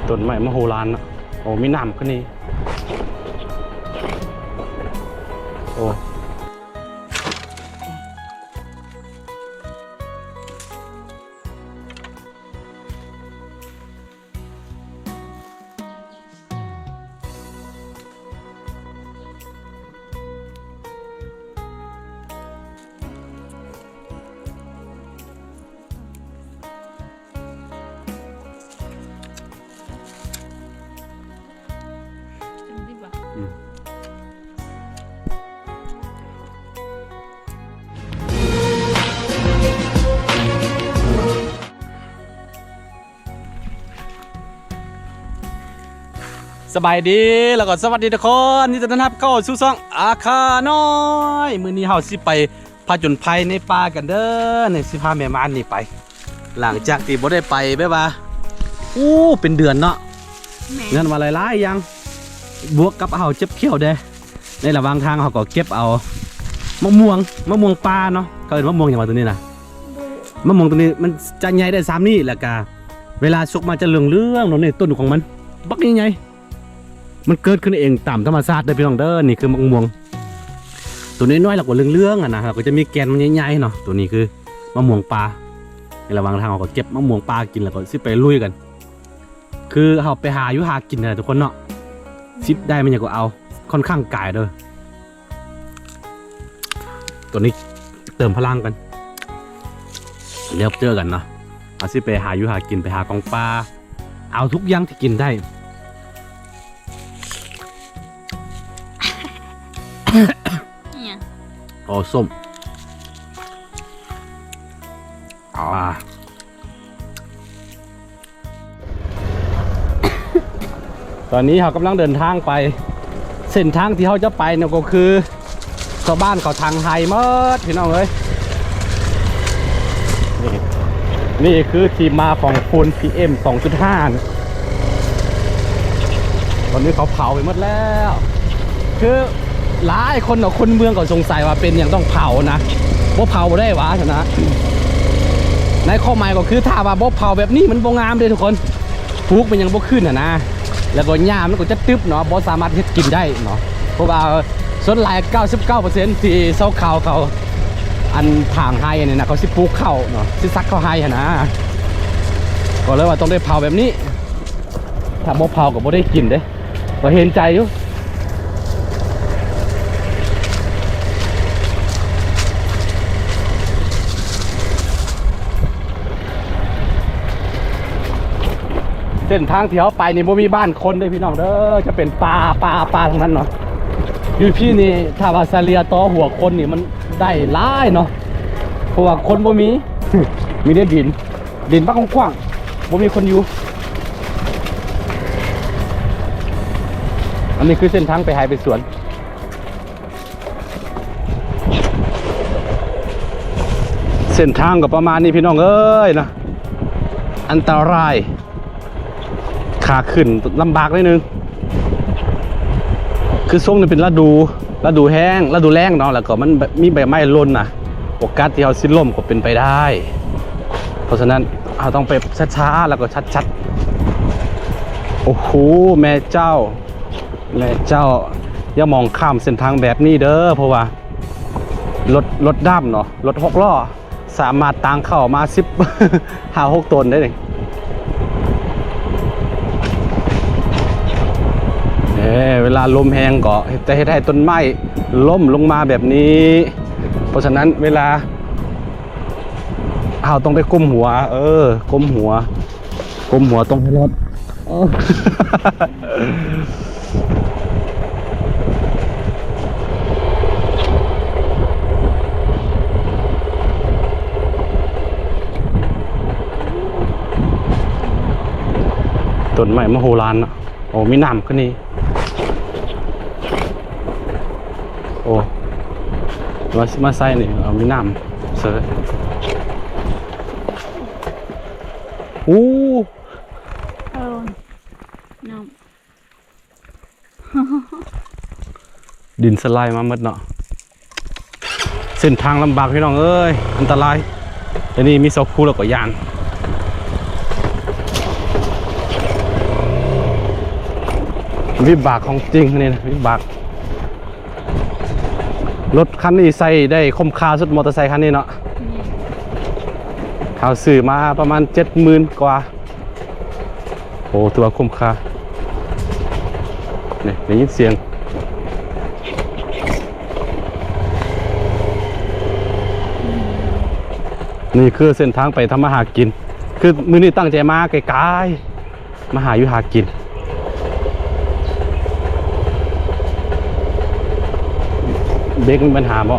ต้นไม้มโหฬารนะโอ้มีน้ำก็นี่โอ้สบายดีแล้วก็สวัสดีทุกคนนี่จะนะครับเข้าสู่ช่องอาคาน้อยมื้อนี้เฮาสิไปผจญภัยในป่ากันเด้อในสิพาแม่ม่านนี่ไปหลังจากที่บ่ได้ไปแบบว่าเป็นเดือนเนาะเงินมาหลายๆยังบวกกับเฮาเจ็บเขี้ยวเด้ในระหว่างทางเฮาก็เก็บเอามะม่วงป่าเนาะเขาเรียกมะม่วงอย่างว่าตัวนี้นะมะม่วงตัวนี้มันจะใหญ่ได้3นี่แล้วก็เวลาสุกมาจะเหลืองๆเนาะนี่ต้นของมันบักใหญ่มันเกิดขึ้นเองตามธรรมชาติได้พี่น้องเด้อนี่คือมะม่วงตัวน้อยๆแล้วก็เรื่องๆอ่ะนะเราก็จะมีแกนมันใหญ่ๆเนาะตัวนี้คือมะม่วงปลาในระหว่างทางเราก็เก็บมะม่วงปลากินแล้วก็สิไปลุยกันคือเราไปหาอยู่หากินนะทุกคนเนาะซิปได้มันอย่างก็เอาค่อนข้างกายเด้อตัวนี้เติมพลังกันเดี๋ยวเจอกันเนาะเอาสิไปหาอยู่หากินไปหากองปลาเอาทุกอย่างที่กินได้อ๋อส้มตอนนี้เรากำลังเดินทางไปเส้นทางที่เขาจะไปเนี่ยก็คือชาวบ้านเขาทางไฮเมิดพี่น้องเลยนี่คือทีมมาของฝุ่น PM 2.5 ตอนนี้เขาเผาไปหมดแล้วคือหลายคนคนเมืองก็สงสัยว่าเป็นอย่างต้องเผานะบ่เผาได้วะชนะในข้อหมายก็คือถ้าว่าบ่เผาแบบนี้มันบ่งามเลยทุกคนปลูกมันยังบ่ขึ้นนะแล้วก็หญ้ามันก็จะตึบเนาะบ่สามารถเฮ็ดกินได้เนาะเพราะว่าส่วนหลาย 99% ที่เซาข่าวเขาอันทางไฮเนี่ยนะเขาสิปลูกข้าวเนาะสิซักข้าวไฮนะก็เลยว่าต้องได้เผาแบบนี้ถ้าบ่เผาก็บ่ได้กินเด้ก็เห็นใจอยู่เส้นทางที่เขาไปนี่บ่มีบ้านคนเลยพี่น้องเด้อจะเป็นป่าทั้งนั้นเนาะอยู่พี่นี่ถ้าว่าซาเลียต่อหัวคนนี่มันได้หลายเนาะเพราะว่าคนบ่มี มีได้ดินบ้ากว้างๆบ่มีคนอยู่อันนี้คือเส้นทางไปไฮไปสวนเส้นทางก็ประมาณนี้พี่น้องเอ้ยนะอันตรายขาขึ้นลำบากนิดนึงคือช่วงนี้เป็นฤดูแห้งฤดูแล้งเนาะแล้วก็มันมีใบไม้ร่นนะโอกาสที่เราสิ้นลมก็เป็นไปได้เพราะฉะนั้นเราต้องไปช้าๆแล้วก็ชัดๆโอ้โหแม่เจ้าอย่ามองข้ามเส้นทางแบบนี้เด้อเพราะว่ารถด้ามเนาะรถ6 ล้อสามารถตางเข้ามา10-6 ตนได้เลยเวลาลมแห้งก็จะให้ต้นไม้ล้มลงมาแบบนี้เพราะฉะนั้นเวลาเราต้องได้ก้มหัวก้มหัวต้องให้รถต้นไม้มโหฬารอ่ะโอ้มีน้ำก็นี่โอ้มาใส่นี่เอามีน้ำเสือน้ำดินสไลด์มาหมดเนาะเส้นทางลำบากพี่น้องเอ้ยอันตรายแต่นี่มีเสาคูแล้วก็ยาน วิบากของจริงนี่นะวิบากรถคันนี้ใส่ได้คุ้มค่าสุดมอเตอร์ไซค์คันนี้เนาะเขาซื้อมาประมาณ 70,000 กว่าโอ้ตัวคุ้มค่านี่ได้ยินเสียงนี่คือเส้นทางไปทำมาหากินคือมื้อนี้ตั้งใจมาไกลๆมาหาอยู่หากินเบรกมีปัญหาบ่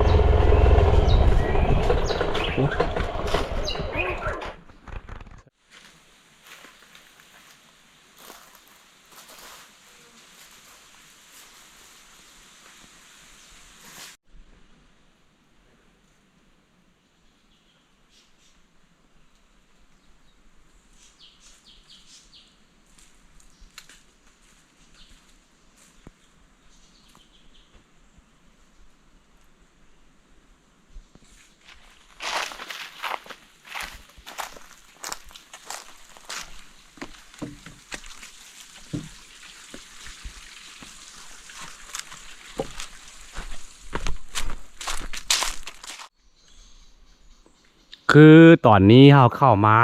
คือตอนนี้เราเข้ามา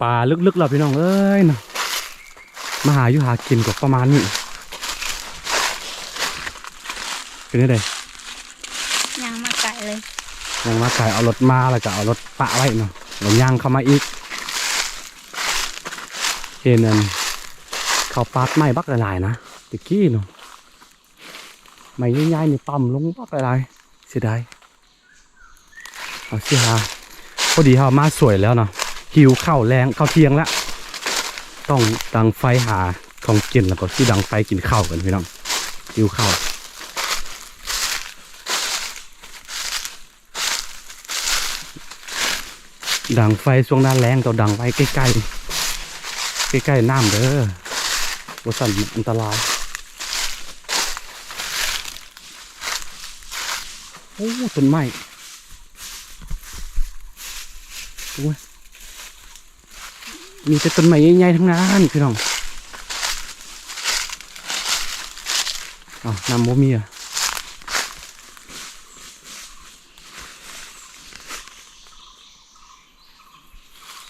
ป่าลึกๆเราพี่น้องเอ้ยนะมาหาอยู่หากินกับประมาณนี้เป็นยังไง ย่างมาไก่เลย ยังมาไก่เอารถมาแล้วก็เอารถปะไว้เนาะแล้วย่างเข้ามาอีกเห็นอันเขาปาดไม้บักหลายๆนะตะกี้เนาะไม้ใหญ่ๆนี่ต่ำลงบักหลายๆเสียดายเอาสิฮะพอดีเขามาสวยแล้วเนาะหิวข้าวแรงข้าวเที่ยงแล้วต้องดังไฟหาของกินแล้วก็ที่ดังไฟกินข้าวกันพี่น้องหิวข้าวดังไฟช่วงหน้าแรงต้องดังไฟใกล้ๆใกล้ๆน้ำเด้อว่าสั่นอันตรายโอ้ต้นไม้โอ้ยมีแต่ต้นไม้ใหญ่ๆทั้งนั้นพี่น้องอ้าวน้ำโมมีอ่ะ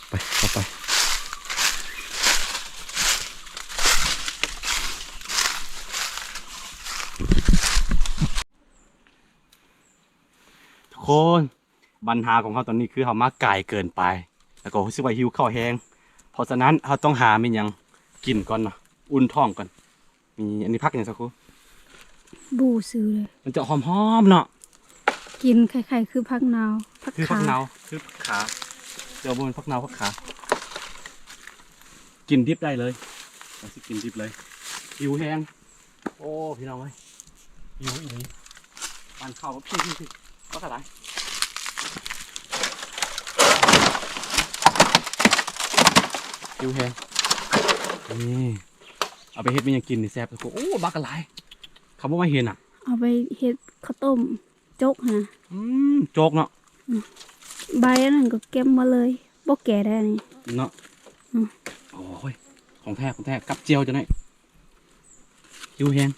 ไปเข้าไปทุกคนปัญหาของเขาตอนนี้คือเขามาไกลเกินไปแล้วก็รู้สึกว่าหิวข้าวแห้งเพราะฉะนั้นเขาต้องหามีอย่างกินก่อนเนาะอุ่นท้องก่อนมีอันนี้พักอย่างสักครู่ บูซื้อเลย มันจะหอมๆเนาะ กินไข่ๆคือผักนาวผัก คือพัก ขา เนาคือพักขาเดี๋ยวบนพักเนาพักขากินดิบได้เลยเราสิกินดิบเลยหิวแห้งโอ้พี่น้องเอ้ยหิวอีกนี้ปั่นข้าวก็พี่ก็กระไรหิวแห้งนี่เอาไปเฮ็ดมันยังกินนี่แซ่บทุกคนโอ้บักกะไรเขาบอกว่าเห็นอ่ะ เอาไปเฮ็ดข้าวต้มจกฮะ โจกเนาะ ใบอันนั้นก็เก็บมาเลยบ่แก่ได้นี่ เนาะ อืม โอ้ยของแท้กับเจียวจะหน่อยหิวแห้ง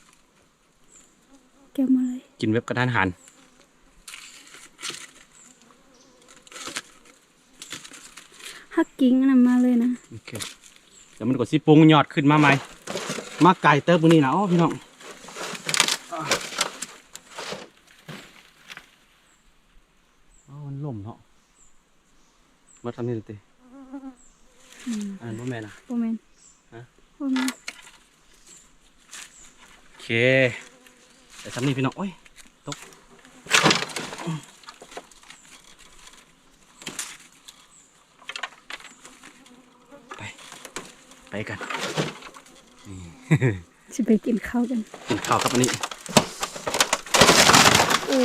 เก็บมาเลย กินเว็บกระดานหัน ฮักกิ้งอันนั้นมาเลยนะ โอเคเดี๋ยวมันก็สิปรุงยอดขึ้นมาใหม่มาไก่เติบมื้อนี้นะอ๋อพี่น้องอ๋อมันล่มเนาะมาทำนี่สิอันนั้นบ่แม่นนะ บ่แม่น ฮะ บ่แม่น โอเคแต่ทำนี่พี่น้องโอ้ยตกไปกัน สิไปกินข้าวกัน กินข้าวครับอันนี้ โอ้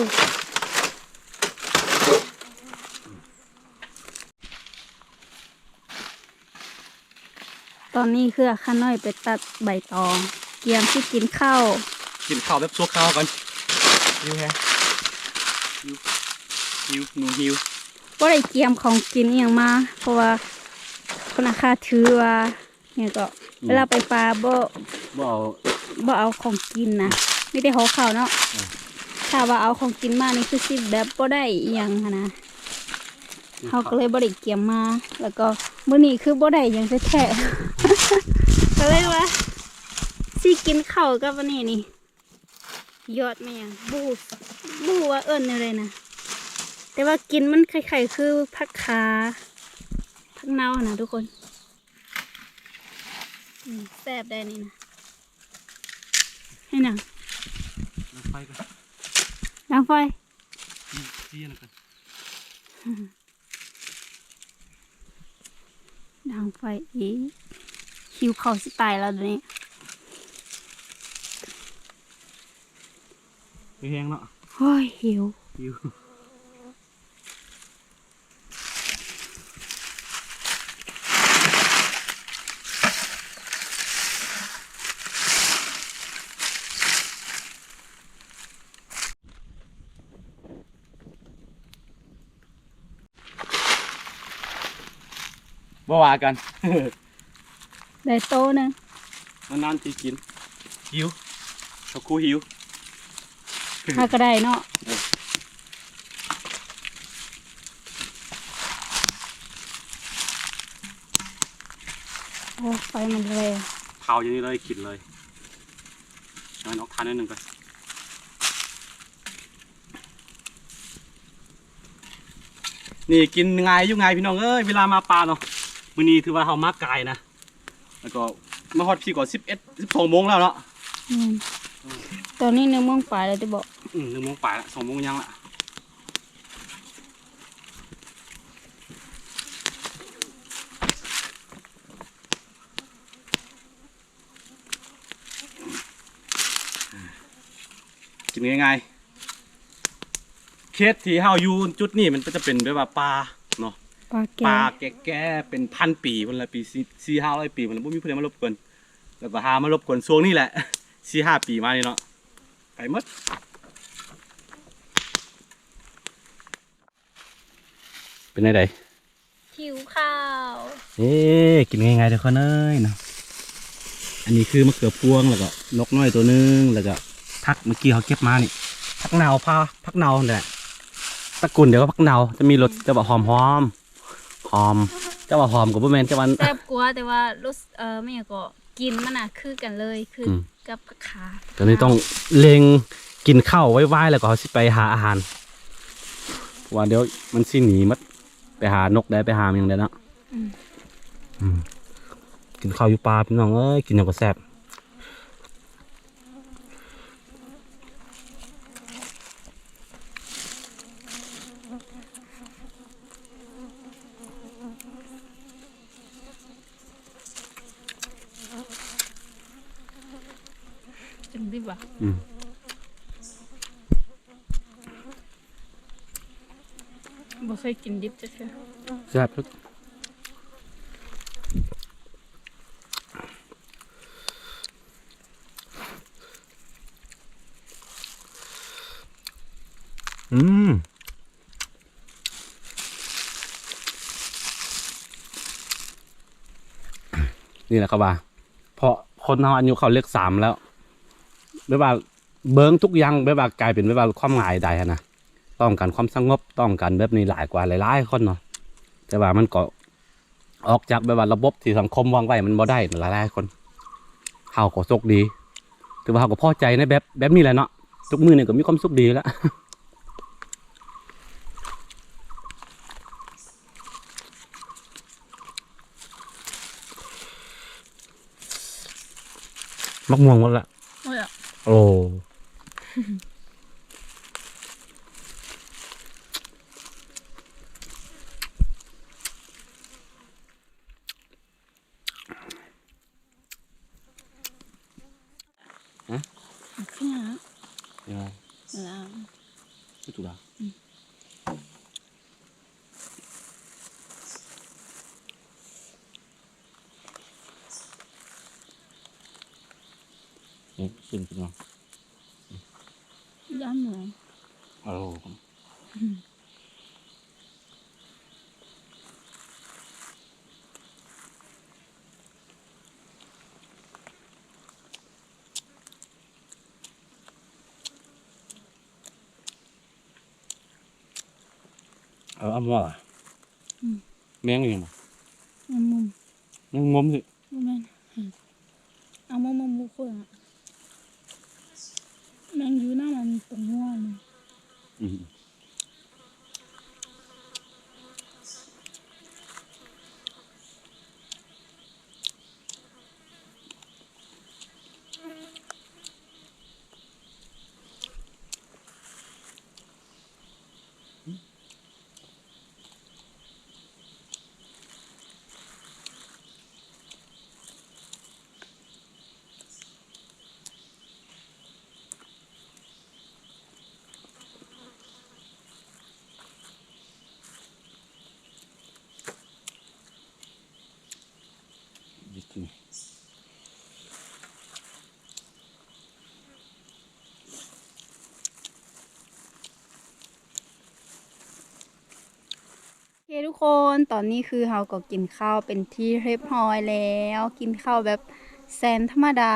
ตอนนี้คือข้าน้อยไปตัดใบตองเกียมที่กินข้าว กินข้าวแบบซัวข้าวกันหิวแฮะหิวหนูหิว บ่ได้เกียมของกินอหย่างมา เพราะว่าคนอาคาถือว่าเนี่ยก็เวลาไปปลาบ่ บ่เอา บ่เอาของกินนะไม่ได้ห่อข้าวเนาะถ้าว่าเอาของกินมานี่คือสิแบบบ่ได้อีหยังหั้นนะเขาก็เลยบ่ได้เกี่ยมมา แล้วก็มื้อนี้คือบ่ได้หยังแท้ๆ ก็เลยว่าสิกินข้าวกับอันนี้นี่ยอดแม่งบูว่าเอิ้นอะไรนะแต่ว่ากินมันคล้ายๆคือผักขาผักเน่าหั่นนะทุกคนแซ่บได้นี่นะให้หนัง น้ำไฟกัน ดังไฟ เตี้ยนะกัน ดังไฟอีหิวข้าวสิตายแล้วเดี๋ยวนี้ แห้งเนาะ โอ้ยหิว หิวบ่ว่ากัน ได้โตหนึง นานๆทีกินหิวเขาคูหิว หาก็ได้เนาะโอ้ไฟมันแรง เผาอย่างนี้เลยกินเลยงั้นออกทานนิดหนึ่งก่อนนี่กินง่ายอยู่ง่ายพี่น้องเอ้ยเวลามาปลาเนาะมื้อนี้ถือว่าเฮามาไกลนะแล้วก็มาฮอดพี่ก่อน12 โมงแล้วเนาะ อืมตอนนี้1 โมงปลายแล้วจะบอก 1 โมงปลายละ2 โมงยังละกินง่ายๆเคสที่เฮาอยู่จุดนี้มันก็จะเป็นแบบว่าปลาเนาะ ปลาแก ปลาแก่ๆเป็น1,000 ปีวันละปี400-500 ปีมันบ่มีผู้ใดมารบกวนแล้วก็หามารบกวนช่วงนี้แหละ 4-5 ปีมานี่เนาะไปหมดเป็นไงได หิวข้าว กินง่ายๆเด้อคนเอ้ยเนาะอันนี้คือมะเขือพวงแล้วก็นกน้อยตัวนึงแล้วก็ผักเมื่อกี้เขาเก็บมานี่ผักเนาผักเนาเนี่ยตระกูลเดี๋ยวก็ผักเนาจะมีรสจะแบบหอมจะว่าหอมกับบ่แม่นจะว่า แซ่บกว่าแต่ว่ารสไม่อยากก็กินมันน่ะคือกันเลยคืออ ม กับผักขา ตอนนี้ต้องเล็งกินข้าวไว้ๆแล้วก็เขาสิไปหาอาหารว่าเดี๋ยวมันสิหนีมัดไปหานกได้ไปหามันอย่างเดียวเนาะ อืมกินข้าวอยู่ป่าพี่น้องเอ้ยกินอย่างก็แซ่บจังดิบ่ะ อืม บ่เคยกินดิบจักเทื่อ แซ่บทุกอืมนี่แหละครับว่าเพราะคนเราอายุเขาเลข3แล้วไม่ว่าเบิ้งทุกอย่างไม่ว่ากลายเป็นไม่ว่าความหมายใดอะนะต้องการความสงบต้องการแบบนี้หลายกว่าหลายๆคนเนาะแต่ว่ามันก็ออกจากแบบว่าระบบที่สังคมวางไว้มันบ่ได้หลายๆคนเขาก็โชคดีถือว่าเขาก็พอใจในแบบนี้แหละเนาะทุกมือเนี่ยก็มีความสุขดีแล้ว มักม่วงหมดละ โอ้ยอ่ะ โอ้ฮะ ขึ้นแล้ว ยังไง แล้ว ไม่ถูกแล้วนี่ขึ้นขึ้นมา ย้ำเลย โอ้ เอาหม้อแมงอยู่มั้ง มุม ยังงมสิ บ่แม่นเอามุมบุคนอ่ะมันอยู่หน้ามันตรงหัวมัน อืมจริง โอเคทุกคนตอนนี้คือเราก็กินข้าวเป็นที่เรียบร้อยแล้วกินข้าวแบบแสนธรรมดา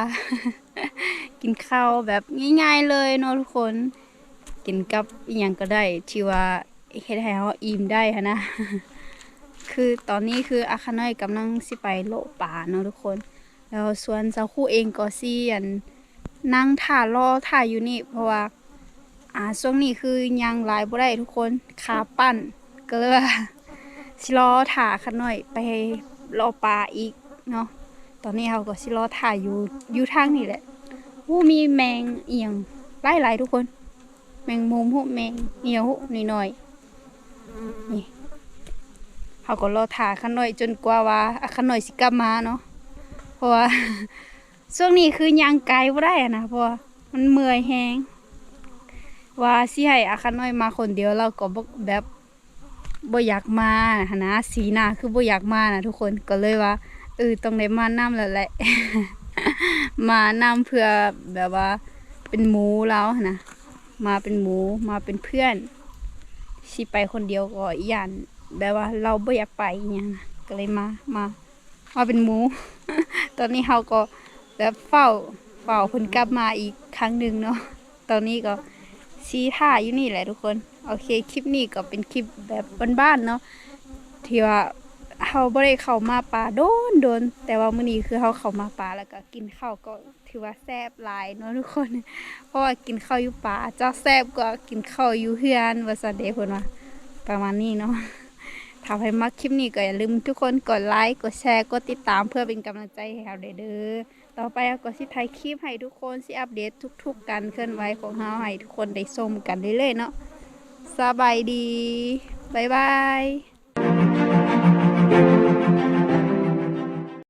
กินข้าวแบบง่ายๆเลยเนาะทุกคนกินกับอหยังก็ได้ที่ว่าเฮ็ดให้เราอิ่มได้หั้นนะ คือตอนนี้คืออาคาน้อยกำลังสิไปโลป่าเนาะทุกคนแล้วส่วนเจ้าคู่เองก็สิอันนั่งท่ารอท่าอยู่นี่เพราะว่าช่วงนี้คือยังหลายบ่ได้ทุกคนขาปั้นก็เลยว่า สิรอถ่าคันหน่อยไปรอปลาอีกเนาะตอนนี้เราก็สิรอถ่าอยู่ทางนี่แหละมีแมงเอียงหลายๆทุกคนแมงมุมหุแมงเอียงหุน้อยๆนี่เราก็รอถ่าคันหน่อยจนกว่าคันหน่อยสิกลับมาเนาะเพราะว่า ช่วงนี้คือยังไกลบ่ได้อะนะเพราะว่ามันเมื่อยแฮงว่าสิให้คันหน่อยมาคนเดียวเราก็แบบบ่อยากมานะสีหน้าคือบ่อยากมานะทุกคนก็เลยว่าต้องได้มานำแล้วแหละ มานำเพื่อแบบว่าเป็นหมูแล้วนะมาเป็นหมูมาเป็นเพื่อนสิไปคนเดียวก็ย่านแบบว่าเราบ่อยากไปอหยังนะก็เลยมาเป็นหมู ตอนนี้เราก็แบบเฝ้าเพิ่นกลับมาอีกครั้งหนึงเนาะตอนนี้ก็ซีท่าอยู่นี่แหละทุกคนโอเคคลิปนี้ก็เป็นคลิปแบบบ้านๆเนาะที่ว่าเราบ่ได้เข้ามาป่าโดนแต่ว่ามื้อนี้คือเราเข้ามาป่าแล้วก็กินข้าวก็ถือว่าแซ่บหลายเนาะทุกคน เพราะว่ากินข้าวอยู่ป่าเจ้าแซ่บกว่ากินข้าวอยู่เฮือนว่าซั่นเด้เพิ่นว่าประมาณนี้เนาะ ถ้าใครมักคลิปนี้ก็อย่าลืมทุกคนกดไลค์กดแชร์กดติดตามเพื่อเป็นกำลังใจให้เราเด้อต่อไปเราก็สิถ่ายคลิปให้ทุกคนสิอัปเดตทุกๆการเคลื่อนไหวของเราให้ทุกคนได้ชมกันเรื่อยๆเนาะสบายดีบ๊ายบาย